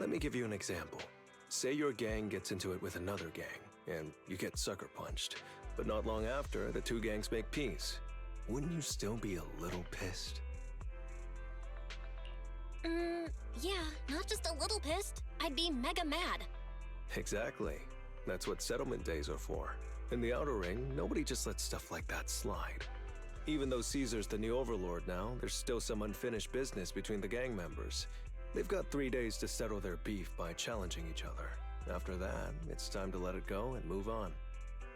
Let me give you an example. Say your gang gets into it with another gang, and you get sucker punched. But not long after, the two gangs make peace. Wouldn't you still be a little pissed? Yeah, not just a little pissed. I'd be mega mad. Exactly. That's what settlement days are for. In the Outer Ring, nobody just lets stuff like that slide. Even though Caesar's the new overlord now, there's still some unfinished business between the gang members. They've got 3 days to settle their beef by challenging each other. After that, it's time to let it go and move on.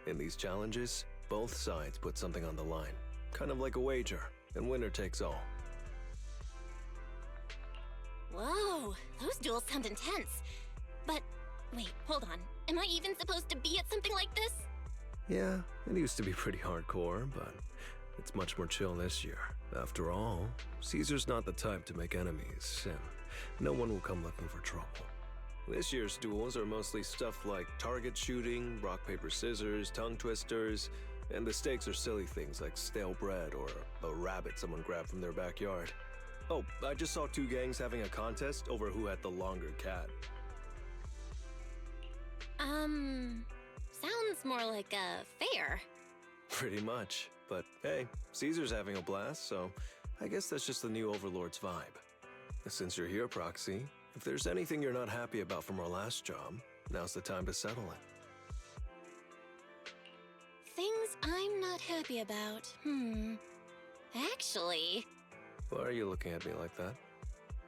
In these challenges, both sides put something on the line. Kind of like a wager, and winner takes all. Whoa, those duels sound intense. But, wait, hold on. Am I even supposed to be at something like this? Yeah, it used to be pretty hardcore, but it's much more chill this year. After all, Caesar's not the type to make enemies, and no one will come looking for trouble. This year's duels are mostly stuff like target shooting, rock, paper, scissors, tongue twisters, and the stakes are silly things like stale bread or a rabbit someone grabbed from their backyard. Oh, I just saw 2 gangs having a contest over who had the longer cat. Sounds more like a fair. Pretty much. But hey, Caesar's having a blast, so I guess that's just the new Overlord's vibe. Since you're here, Proxy, if there's anything you're not happy about from our last job, now's the time to settle it. Things I'm not happy about. Actually... Why are you looking at me like that?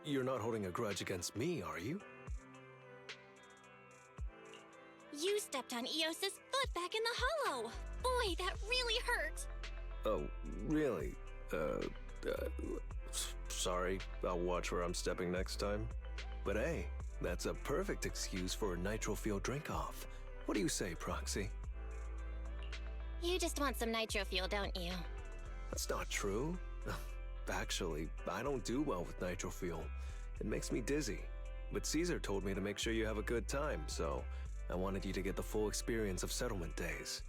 You're not holding a grudge against me, are you? You stepped on Eos's foot back in the hollow! Boy, that really hurt! Oh, really? Sorry, I'll watch where I'm stepping next time. But hey, that's a perfect excuse for a nitro fuel drink-off. What do you say, Proxy? You just want some nitro fuel, don't you? That's not true. Actually, I don't do well with nitro fuel. It makes me dizzy. But Caesar told me to make sure you have a good time, so I wanted you to get the full experience of settlement days.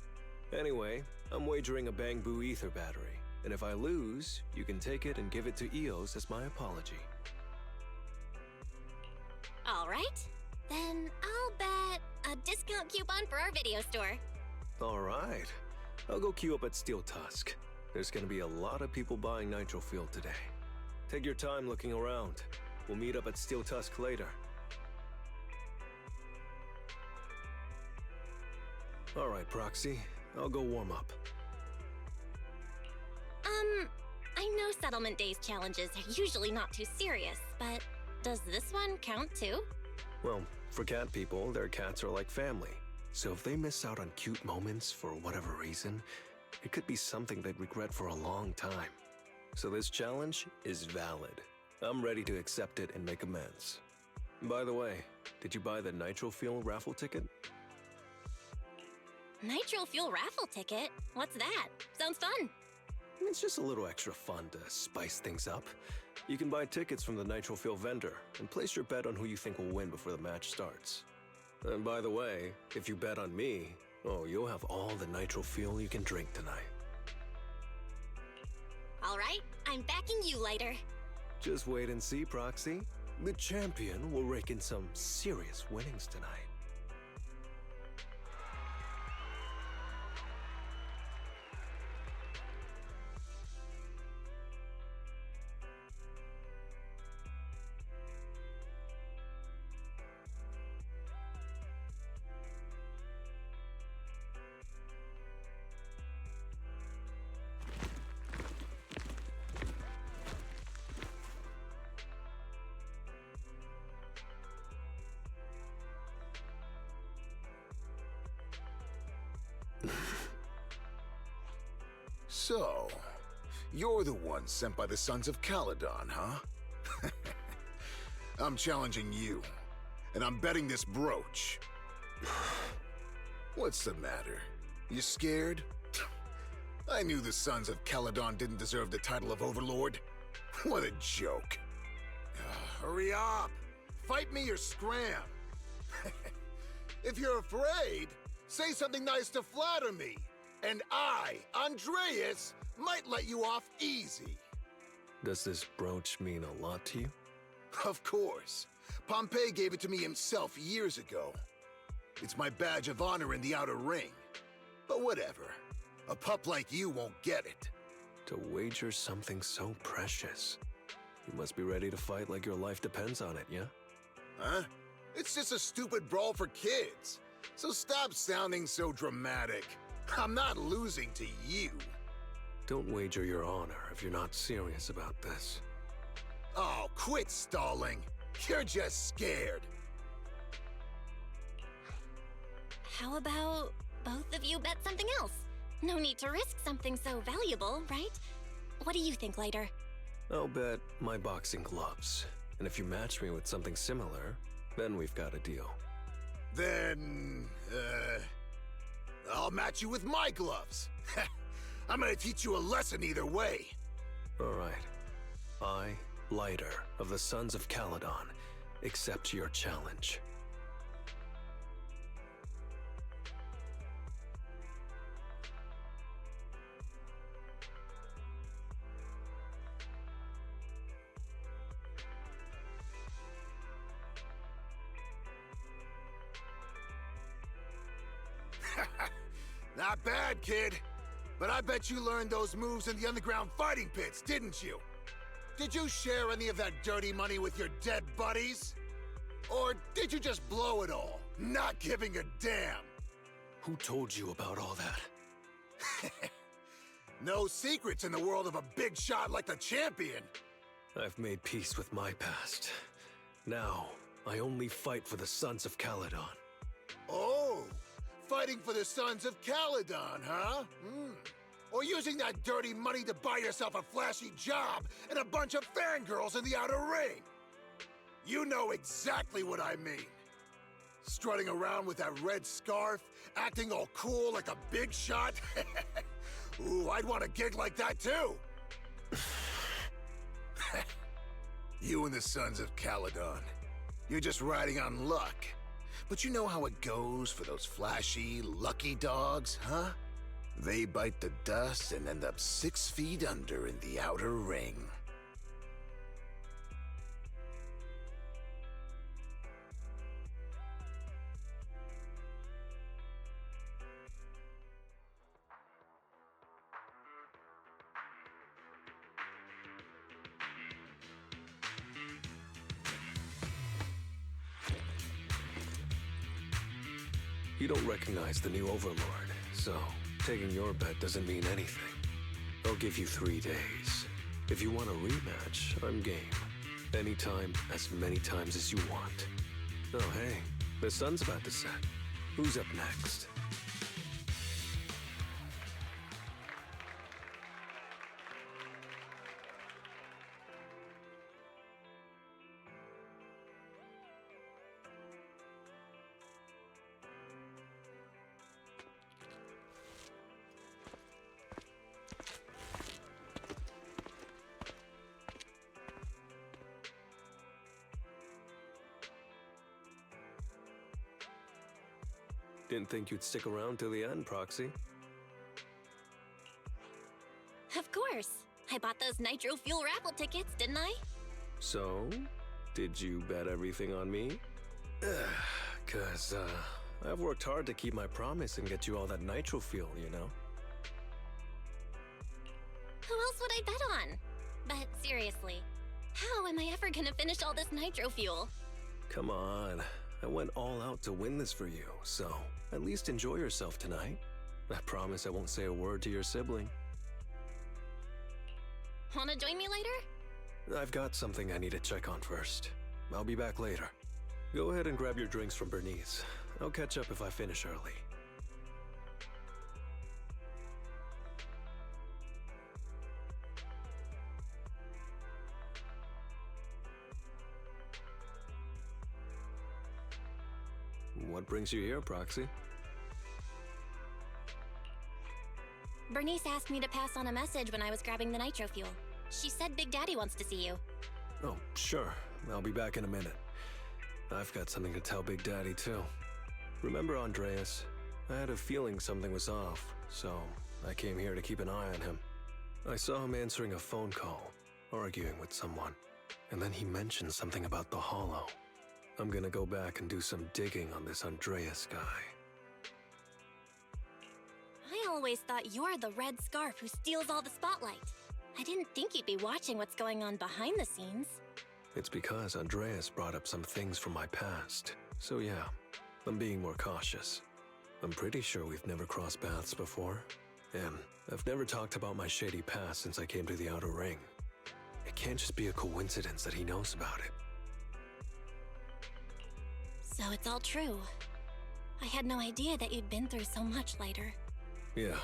Anyway, I'm wagering a Bang Boo ether battery, and if I lose, you can take it and give it to Eos as my apology. Alright, then I'll bet a discount coupon for our video store. Alright, I'll go queue up at Steel Tusk. There's gonna be a lot of people buying nitro fuel today. Take your time looking around. We'll meet up at Steel Tusk later. Alright, Proxy, I'll go warm up. I know Settlement Days challenges are usually not too serious, but does this one count too? Well, for cat people, their cats are like family. So if they miss out on cute moments for whatever reason, it could be something they'd regret for a long time. So this challenge is valid. I'm ready to accept it and make amends. By the way, did you buy the Nitro Fuel raffle ticket? Nitro Fuel raffle ticket? What's that? Sounds fun. It's just a little extra fun to spice things up. You can buy tickets from the Nitro Fuel vendor and place your bet on who you think will win before the match starts. And by the way, if you bet on me, oh, you'll have all the Nitro Fuel you can drink tonight. Alright, I'm backing you, Lighter. Just wait and see, Proxy. The champion will rake in some serious winnings tonight. So, you're the one sent by the Sons of Caledon, huh? I'm challenging you, and I'm betting this brooch. What's the matter? You scared? I knew the Sons of Caledon didn't deserve the title of Overlord. What a joke. Hurry up! Fight me or scram! If you're afraid, say something nice to flatter me. And I, Andreas, might let you off easy. Does this brooch mean a lot to you? Of course. Pompey gave it to me himself years ago. It's my badge of honor in the outer ring. But whatever. A pup like you won't get it. To wager something so precious. You must be ready to fight like your life depends on it, yeah? Huh? It's just a stupid brawl for kids. So stop sounding so dramatic. I'm not losing to you. Don't wager your honor if you're not serious about this. Oh, quit stalling. You're just scared. How about both of you bet something else? No need to risk something so valuable, right? What do you think, Lighter? I'll bet my boxing gloves. And if you match me with something similar, then we've got a deal. Then, I'll match you with my gloves. I'm gonna teach you a lesson either way. All right. I, Lighter of the Sons of Caledon, accept your challenge. Not bad, kid. But I bet you learned those moves in the underground fighting pits, didn't you? Did you share any of that dirty money with your dead buddies? Or did you just blow it all, not giving a damn? Who told you about all that? No secrets in the world of a big shot like the champion. I've made peace with my past. Now, I only fight for the Sons of Caledon. Oh, fighting for the Sons of Caledon, huh? Or using that dirty money to buy yourself a flashy job and a bunch of fangirls in the outer ring. You know exactly what I mean. Strutting around with that red scarf, acting all cool like a big shot. Ooh, I'd want a gig like that too. You and the Sons of Caledon. You're just riding on luck. But you know how it goes for those flashy, lucky dogs, huh? They bite the dust and end up 6 feet under in the outer ring. You don't recognize the new Overlord, so taking your bet doesn't mean anything. I'll give you 3 days. If you want a rematch, I'm game. Anytime, as many times as you want. Oh hey, the sun's about to set. Who's up next? Didn't think you'd stick around till the end, Proxy. Of course. I bought those nitro fuel raffle tickets, didn't I? So, did you bet everything on me? Cause, I've worked hard to keep my promise and get you all that nitro fuel, you know? Who else would I bet on? But seriously, how am I ever gonna finish all this nitro fuel? Come on. I went all out to win this for you, so at least enjoy yourself tonight. I promise I won't say a word to your sibling. Wanna join me later? I've got something I need to check on first. I'll be back later. Go ahead and grab your drinks from Bernice. I'll catch up if I finish early. What brings you here, Proxy? Bernice asked me to pass on a message when I was grabbing the nitro fuel. She said Big Daddy wants to see you. Oh, sure. I'll be back in a minute. I've got something to tell Big Daddy, too. Remember Andreas? I had a feeling something was off, so I came here to keep an eye on him. I saw him answering a phone call, arguing with someone, and then he mentioned something about the Hollow. I'm gonna go back and do some digging on this Andreas guy. I always thought you're the red scarf who steals all the spotlight. I didn't think you'd be watching what's going on behind the scenes. It's because Andreas brought up some things from my past. So yeah, I'm being more cautious. I'm pretty sure we've never crossed paths before. And I've never talked about my shady past since I came to the Outer Ring. It can't just be a coincidence that he knows about it. So it's all true. I had no idea that you'd been through so much later. Yeah,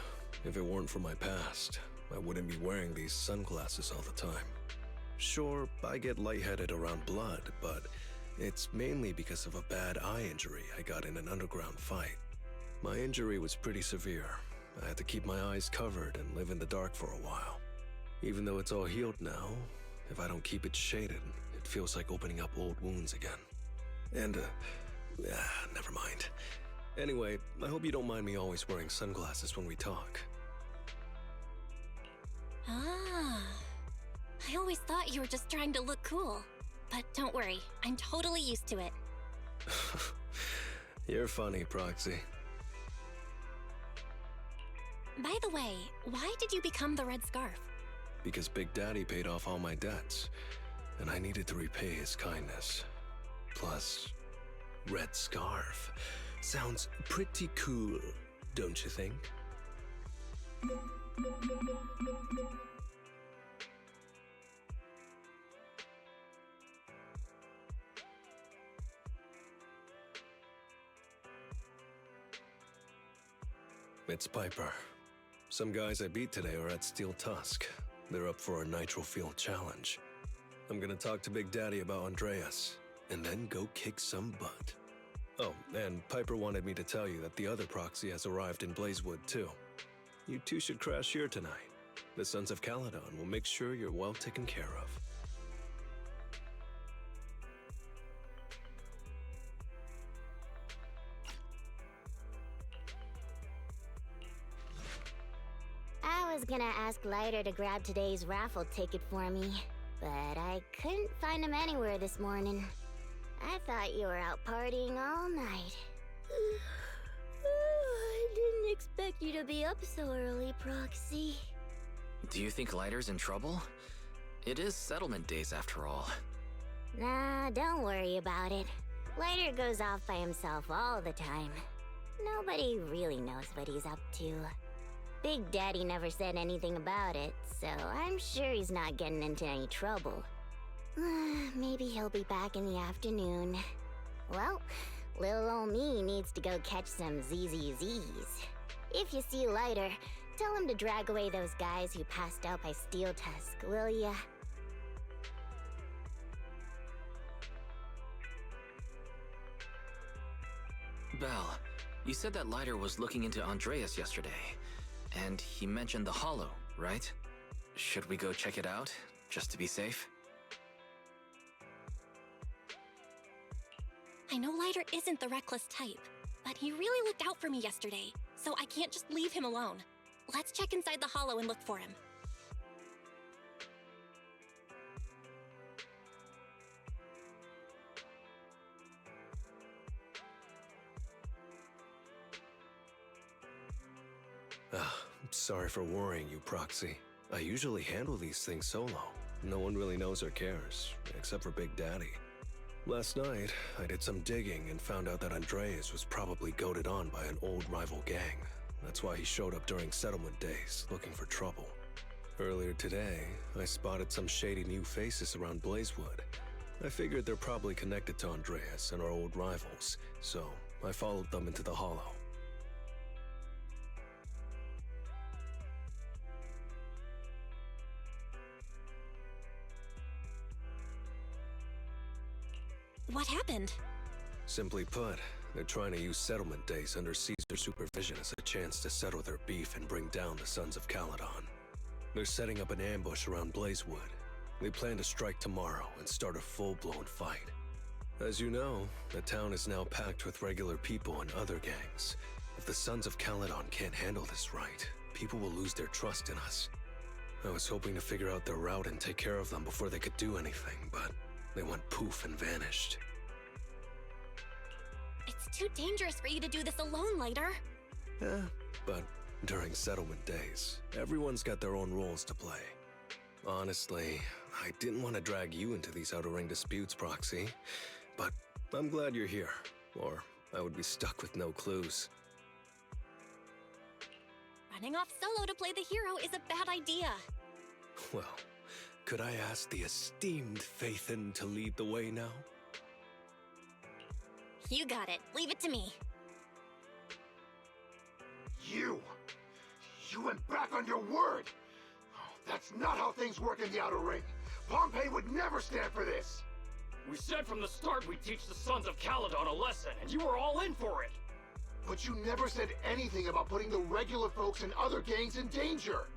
if it weren't for my past, I wouldn't be wearing these sunglasses all the time. Sure, I get lightheaded around blood, but it's mainly because of a bad eye injury I got in an underground fight. My injury was pretty severe. I had to keep my eyes covered and live in the dark for a while. Even though it's all healed now, if I don't keep it shaded, it feels like opening up old wounds again. And, never mind. Anyway, I hope you don't mind me always wearing sunglasses when we talk. Ah. I always thought you were just trying to look cool. But don't worry, I'm totally used to it. You're funny, Proxy. By the way, why did you become the Red Scarf? Because Big Daddy paid off all my debts, and I needed to repay his kindness. Plus, Red Scarf sounds pretty cool, don't you think? It's Piper. Some guys I beat today are at Steel Tusk. They're up for a Nitro Field challenge. I'm gonna talk to Big Daddy about Andreas, and then go kick some butt. Oh, and Piper wanted me to tell you that the other proxy has arrived in Blazewood too. You two should crash here tonight. The Sons of Caledon will make sure you're well taken care of. I was gonna ask Lighter to grab today's raffle ticket for me, but I couldn't find him anywhere this morning. I thought you were out partying all night. I didn't expect you to be up so early, Proxy. Do you think Lighter's in trouble? It is settlement days after all. Nah, don't worry about it. Lighter goes off by himself all the time. Nobody really knows what he's up to. Big Daddy never said anything about it, so I'm sure he's not getting into any trouble. Maybe he'll be back in the afternoon. Well, little ol' me needs to go catch some ZZZs. If you see Lighter, tell him to drag away those guys who passed out by Steel Tusk, will ya? Belle, you said that Lighter was looking into Andreas yesterday, and he mentioned the Hollow, right? Should we go check it out, just to be safe? I know Lighter isn't the reckless type, but he really looked out for me yesterday, so I can't just leave him alone. Let's check inside the Hollow and look for him. Sorry for worrying you, Proxy. I usually handle these things solo. No one really knows or cares, except for Big Daddy. Last night, I did some digging and found out that Andreas was probably goaded on by an old rival gang. That's why he showed up during settlement days, looking for trouble. Earlier today, I spotted some shady new faces around Blazewood. I figured they're probably connected to Andreas and our old rivals, so I followed them into the Hollow. What happened? Simply put, they're trying to use settlement days under Caesar's supervision as a chance to settle their beef and bring down the Sons of Caledon. They're setting up an ambush around Blazewood. They plan to strike tomorrow and start a full-blown fight. As you know, the town is now packed with regular people and other gangs. If the Sons of Caledon can't handle this right, people will lose their trust in us. I was hoping to figure out their route and take care of them before they could do anything, but they went poof and vanished. too dangerous for you to do this alone, Lighter. But during settlement days, everyone's got their own roles to play. Honestly, I didn't want to drag you into these Outer Ring disputes, Proxy. But I'm glad you're here, or I would be stuck with no clues. Running off solo to play the hero is a bad idea. Well, could I ask the esteemed Faithin to lead the way now? You got it. Leave it to me. You went back on your word! That's not how things work in the Outer Ring. Pompeii would never stand for this! We said from the start we'd teach the Sons of Caledon a lesson, and you were all in for it! But you never said anything about putting the regular folks and other gangs in danger!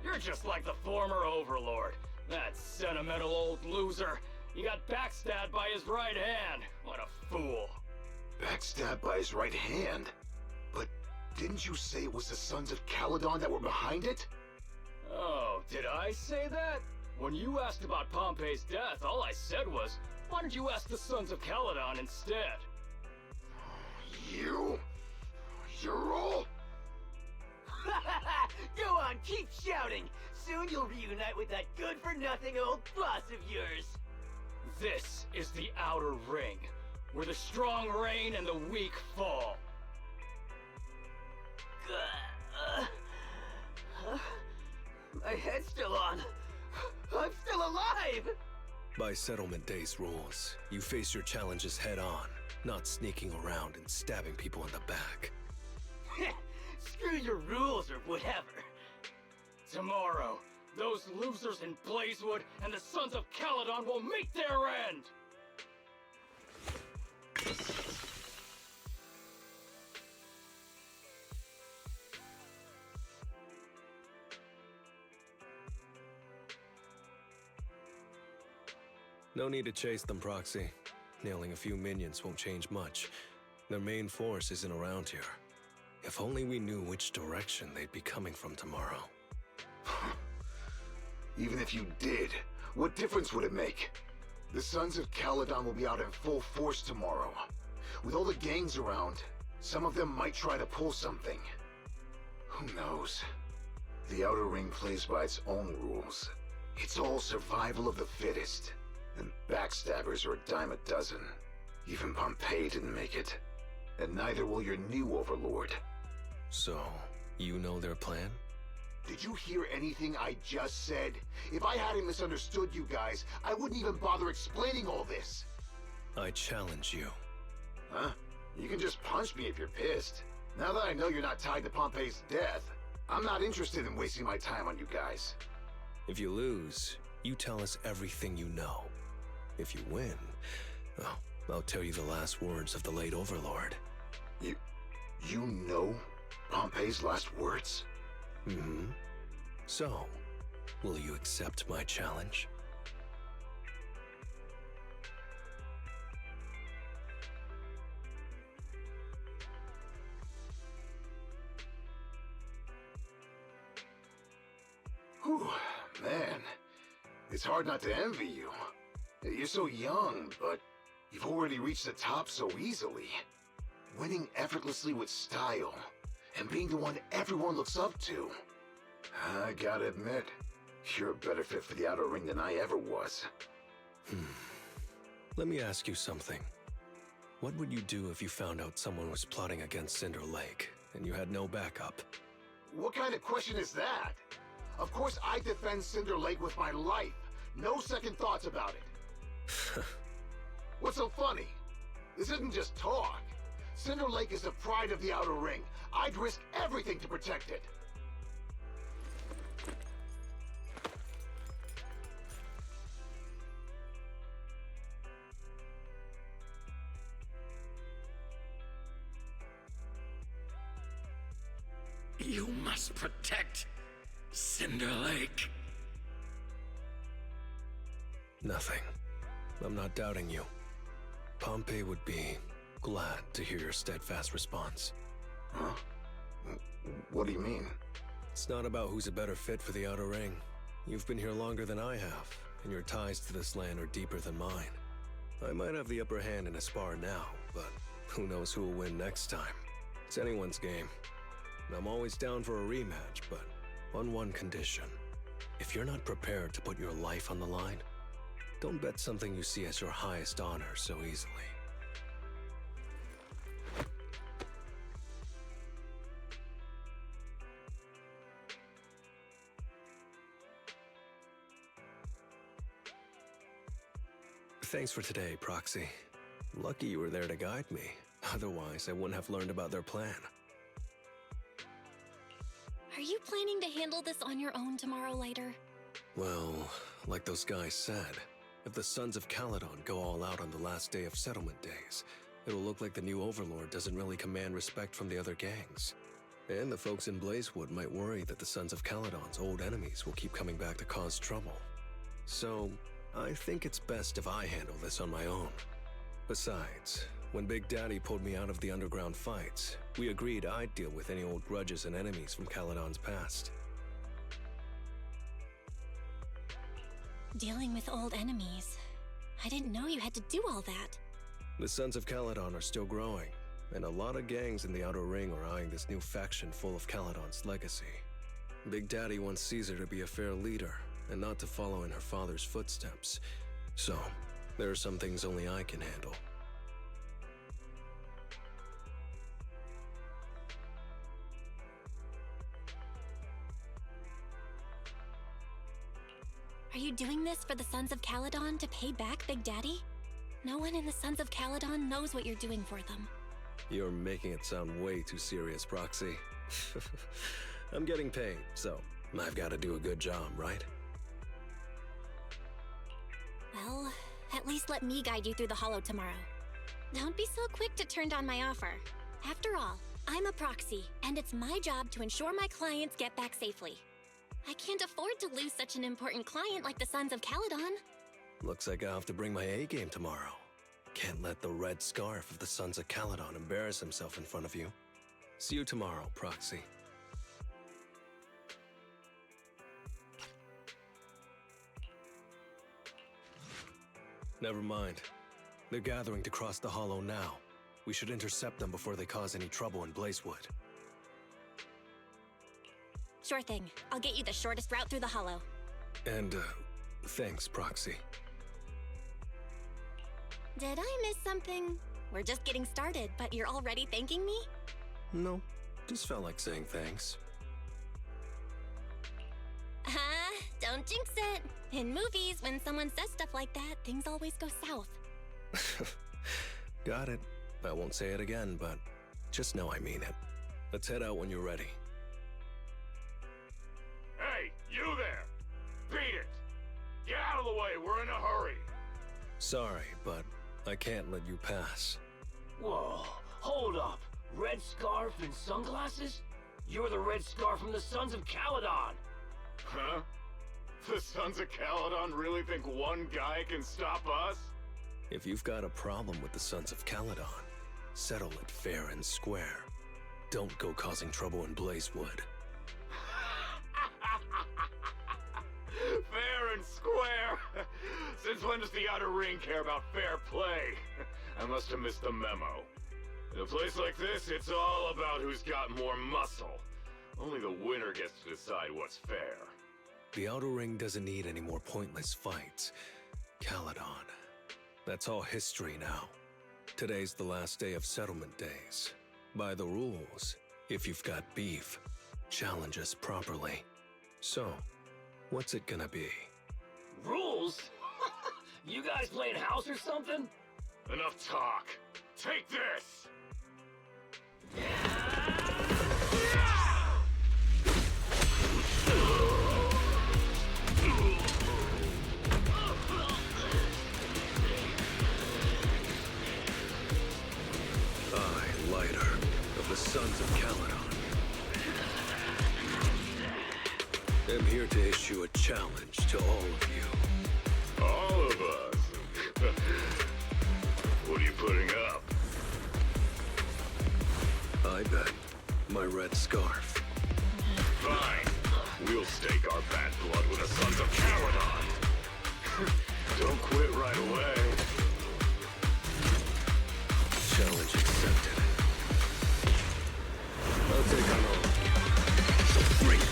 You're just like the former Overlord. That sentimental old loser. He got backstabbed by his right hand. What a fool. Backstabbed by his right hand? But didn't you say it was the Sons of Caledon that were behind it? Oh, did I say that? When you asked about Pompeii's death, all I said was, why don't you ask the Sons of Caledon instead? You're all... Go on, keep shouting! Soon you'll reunite with that good-for-nothing old boss of yours! This is the Outer Ring, where the strong reign and the weak fall. My head's still on. I'm still alive! By Settlement Day's rules, you face your challenges head-on, not sneaking around and stabbing people in the back. Screw your rules or whatever. Tomorrow, those losers in Blazewood and the Sons of Caledon will meet their end! No need to chase them, Proxy. Nailing a few minions won't change much. Their main force isn't around here. If only we knew which direction they'd be coming from tomorrow. Even if you did, what difference would it make? The Sons of Caledon will be out in full force tomorrow. With all the gangs around, some of them might try to pull something. Who knows? The Outer Ring plays by its own rules. It's all survival of the fittest. And backstabbers are a dime a dozen. Even Pompeii didn't make it. And neither will your new overlord. So, you know their plan? Did you hear anything I just said? If I hadn't misunderstood you guys, I wouldn't even bother explaining all this. I challenge you. Huh? You can just punch me if you're pissed. Now that I know you're not tied to Pompeii's death, I'm not interested in wasting my time on you guys. If you lose, you tell us everything you know. If you win, oh, I'll tell you the last words of the late Overlord. You know Pompeii's last words? Mm-hmm. So, will you accept my challenge? Whew, man. It's hard not to envy you. You're so young, but you've already reached the top so easily. Winning effortlessly with style, and being the one everyone looks up to. I gotta admit, you're a better fit for the Outer Ring than I ever was. Let me ask you something. What would you do if you found out someone was plotting against Cinder Lake, and you had no backup? What kind of question is that? Of course I defend Cinder Lake with my life. No second thoughts about it. What's so funny? This isn't just talk. Cinder Lake is the pride of the Outer Ring. I'd risk everything to protect it. You must protect Cinder Lake. Nothing. I'm not doubting you. Pompeii would be glad to hear your steadfast response. Huh? What do you mean? It's not about who's a better fit for the Outer Ring. You've been here longer than I have, and your ties to this land are deeper than mine. I might have the upper hand in a spar now, but who knows who will win next time. It's anyone's game. I'm always down for a rematch, but on one condition. If you're not prepared to put your life on the line, don't bet something you see as your highest honor so easily. Thanks for today, Proxy. Lucky you were there to guide me. Otherwise, I wouldn't have learned about their plan. Are you planning to handle this on your own tomorrow, Lighter? Well, like those guys said, if the Sons of Caledon go all out on the last day of settlement days, it'll look like the new Overlord doesn't really command respect from the other gangs. And the folks in Blazewood might worry that the Sons of Caledon's old enemies will keep coming back to cause trouble. So, I think it's best if I handle this on my own. Besides, when Big Daddy pulled me out of the underground fights, we agreed I'd deal with any old grudges and enemies from Caledon's past. Dealing with old enemies. I didn't know you had to do all that. The Sons of Caledon are still growing, and a lot of gangs in the Outer Ring are eyeing this new faction full of Caledon's legacy. Big Daddy wants Caesar to be a fair leader, and not to follow in her father's footsteps. So, there are some things only I can handle. Are you doing this for the Sons of Caledon to pay back Big Daddy? No one in the Sons of Caledon knows what you're doing for them. You're making it sound way too serious, Proxy. I'm getting paid, so I've got to do a good job, right? Well, at least let me guide you through the Hollow tomorrow. Don't be so quick to turn down my offer. After all, I'm a proxy, and it's my job to ensure my clients get back safely. I can't afford to lose such an important client like the Sons of Caledon. Looks like I'll have to bring my A-game tomorrow. Can't let the red scarf of the Sons of Caledon embarrass himself in front of you. See you tomorrow, Proxy. Never mind. They're gathering to cross the Hollow now. We should intercept them before they cause any trouble in Blazewood. Sure thing. I'll get you the shortest route through the Hollow. And, thanks, Proxy. Did I miss something? We're just getting started, but you're already thanking me? No, just felt like saying thanks. Don't jinx it. In movies, when someone says stuff like that, things always go south. Got it. I won't say it again, but just know I mean it. Let's head out when you're ready. Hey, you there! Beat it! Get out of the way, we're in a hurry! Sorry, but I can't let you pass. Whoa, hold up. Red scarf and sunglasses? You're the red scarf from the Sons of Caledon! Huh? The Sons of Caledon really think one guy can stop us? If you've got a problem with the Sons of Caledon, settle it fair and square. Don't go causing trouble in Blazewood. Fair and square? Since when does the Outer Ring care about fair play? I must have missed the memo. In a place like this, it's all about who's got more muscle. Only the winner gets to decide what's fair. The Outer Ring doesn't need any more pointless fights. Caledon. That's all history now. Today's the last day of settlement days. By the rules, if you've got beef, challenge us properly. So, what's it gonna be? Rules? You guys playing house or something? Enough talk. Take this! I, Lighter, of the Sons of Caledon, am here to issue a challenge to all of you. All of us? What are you putting up? I bet my red scarf. Fine. We'll stake our bad blood with the Sons of Caledon. Don't quit right away. Challenge accepted. I'll take on all of you. Free!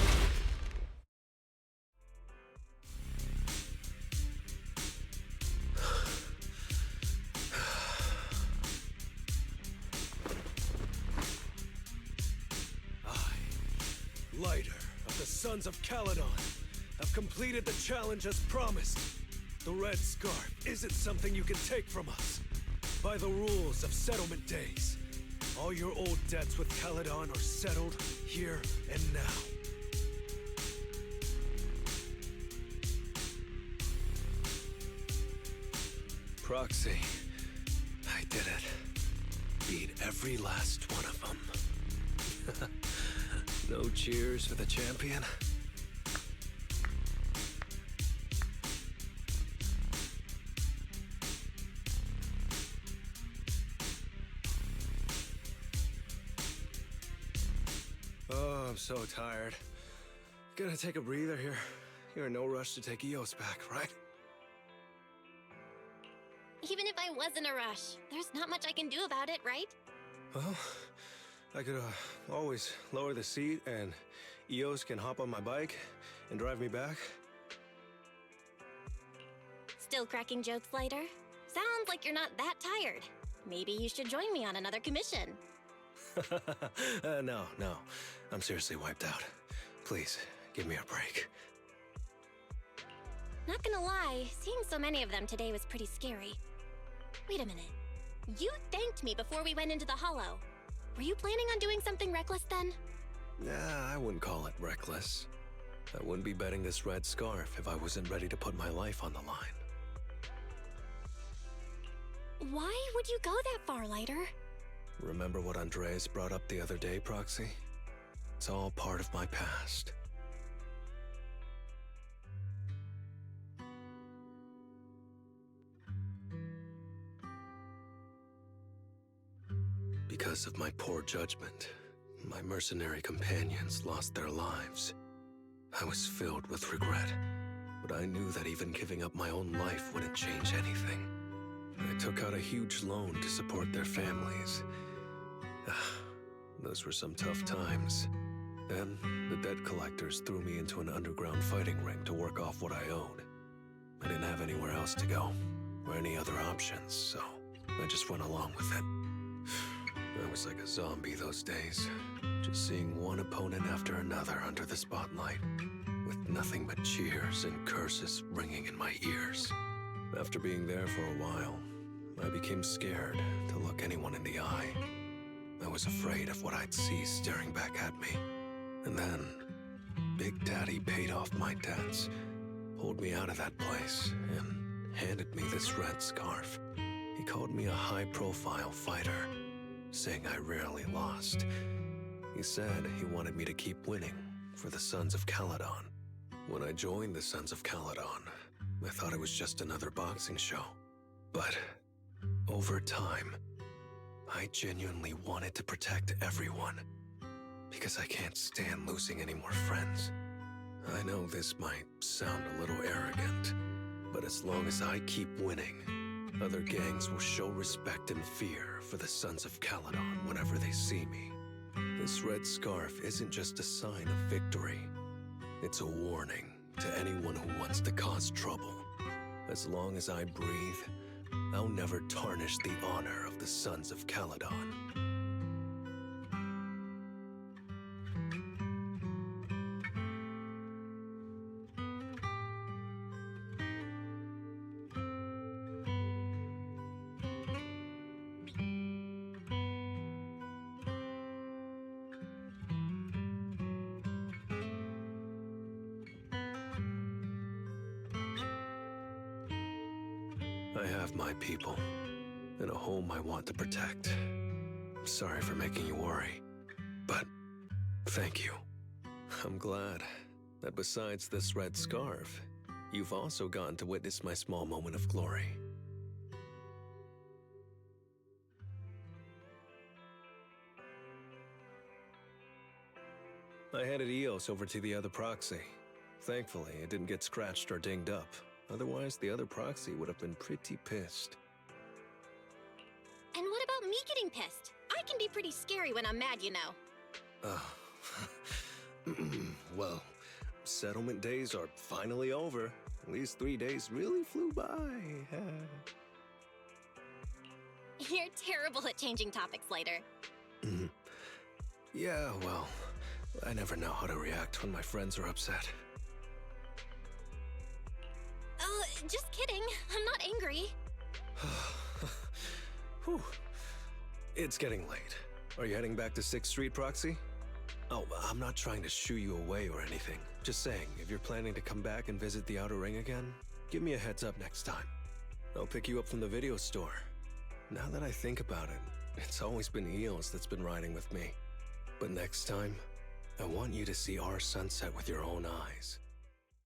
Lighter of the Sons of Caledon, have completed the challenge as promised. The Red Scarf isn't something you can take from us. By the rules of settlement days, all your old debts with Caledon are settled here and now. Proxy, I did it. Beat every last one of them. No cheers for the champion? Oh, I'm so tired. Gonna take a breather here. You're in no rush to take Eos back, right? Even if I was in a rush, there's not much I can do about it, right? Well, I could always lower the seat and Eos can hop on my bike and drive me back. Still cracking jokes, Lighter? Sounds like you're not that tired. Maybe you should join me on another commission. No. I'm seriously wiped out. Please, give me a break. Not gonna lie, seeing so many of them today was pretty scary. Wait a minute. You thanked me before we went into the Hollow. Were you planning on doing something reckless then? Nah, I wouldn't call it reckless. I wouldn't be betting this red scarf if I wasn't ready to put my life on the line. Why would you go that far, Lighter? Remember what Andreas brought up the other day, Proxy? It's all part of my past. Because of my poor judgment, my mercenary companions lost their lives. I was filled with regret, but I knew that even giving up my own life wouldn't change anything. I took out a huge loan to support their families. Those were some tough times. Then, the debt collectors threw me into an underground fighting ring to work off what I owed. I didn't have anywhere else to go, or any other options, so I just went along with it. I was like a zombie those days, just seeing one opponent after another under the spotlight, with nothing but cheers and curses ringing in my ears. After being there for a while, I became scared to look anyone in the eye. I was afraid of what I'd see staring back at me. And then, Big Daddy paid off my debts, pulled me out of that place, and handed me this red scarf. He called me a high-profile fighter, saying I rarely lost. He said he wanted me to keep winning for the Sons of Caledon. When I joined the Sons of Caledon, I thought it was just another boxing show. But over time, I genuinely wanted to protect everyone, because I can't stand losing any more friends. I know this might sound a little arrogant, but as long as I keep winning, other gangs will show respect and fear for the Sons of Caledon whenever they see me. This red scarf isn't just a sign of victory. It's a warning to anyone who wants to cause trouble. As long as I breathe, I'll never tarnish the honor of the Sons of Caledon. I have my people, and a home I want to protect. Sorry for making you worry, but thank you. I'm glad that besides this red scarf, you've also gotten to witness my small moment of glory. I handed Eos over to the other proxy. Thankfully, it didn't get scratched or dinged up. Otherwise, the other proxy would have been pretty pissed. And what about me getting pissed. I can be pretty scary when I'm mad, you know. Well, settlement days are finally over. These 3 days really flew by. You're terrible at changing topics later. Yeah, well, I never know how to react when my friends are upset. Oh, just kidding. I'm not angry. Whew. It's getting late. Are you heading back to 6th Street, Proxy? Oh, I'm not trying to shoo you away or anything. Just saying, if you're planning to come back and visit the Outer Ring again, give me a heads up next time. I'll pick you up from the video store. Now that I think about it, it's always been Eels that's been riding with me. But next time, I want you to see our sunset with your own eyes.